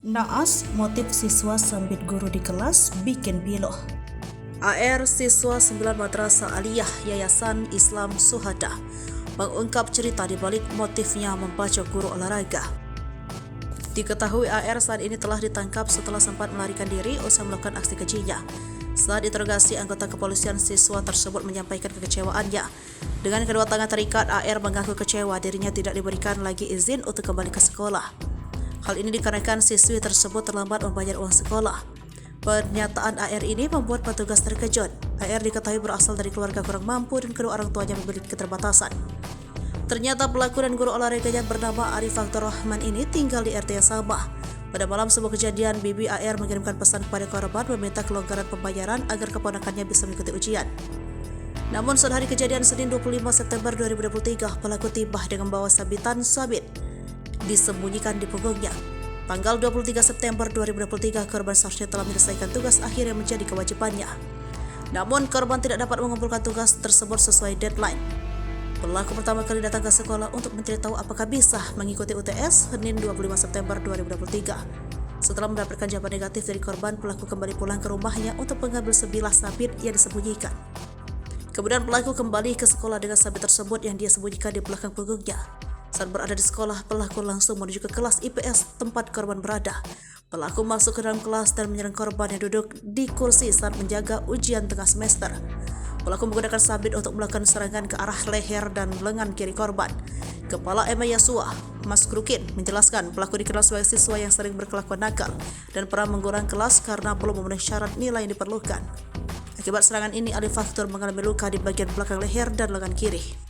Naas, motif siswa sambit guru di kelas bikin pilu. AR, siswa 9 Madrasah Aliyah Yayasan Islam Suhada, mengungkap cerita di balik motifnya membaca guru olahraga. Diketahui AR saat ini telah ditangkap setelah sempat melarikan diri usai melakukan aksi kejinya. Saat interogasi, anggota kepolisian, siswa tersebut menyampaikan kekecewaannya. Dengan kedua tangan terikat, AR mengaku kecewa dirinya tidak diberikan lagi izin untuk kembali ke sekolah. Hal ini dikarenakan siswi tersebut terlambat membayar uang sekolah. Pernyataan AR ini membuat petugas terkejut. AR diketahui berasal dari keluarga kurang mampu dan kedua orang tuanya memiliki keterbatasan. Ternyata pelaku dan guru olahraganya bernama Arif Faktur Rahman ini tinggal di RT yang sama. Pada malam sebuah kejadian, bibi AR mengirimkan pesan kepada korban meminta kelonggaran pembayaran agar keponakannya bisa mengikuti ujian. Namun saat hari kejadian Senin 25 September 2023, pelaku tiba dengan membawa sabitan sabit disembunyikan di punggungnya. Tanggal 23 September 2023, korban seharusnya telah menyelesaikan tugas akhir yang menjadi kewajibannya. Namun korban tidak dapat mengumpulkan tugas tersebut sesuai deadline. Pelaku pertama kali datang ke sekolah untuk mencari tahu apakah bisa mengikuti UTS Senin 25 September 2023. Setelah mendapatkan jawaban negatif dari korban, pelaku kembali pulang ke rumahnya untuk mengambil sebilah sabit yang disembunyikan. Kemudian pelaku kembali ke sekolah dengan sabit tersebut yang dia sembunyikan di belakang punggungnya. Saat berada di sekolah, pelaku langsung menuju ke kelas IPS tempat korban berada. Pelaku masuk ke dalam kelas dan menyerang korban yang duduk di kursi saat menjaga ujian tengah semester. Pelaku menggunakan sabit untuk melakukan serangan ke arah leher dan lengan kiri korban. Kepala Emma Yasua, Mas Krukin, menjelaskan pelaku dikenal sebagai siswa yang sering berkelakuan nakal dan pernah mengurang kelas karena belum memenuhi syarat nilai yang diperlukan. Akibat serangan ini, Arif Faktur mengalami luka di bagian belakang leher dan lengan kiri.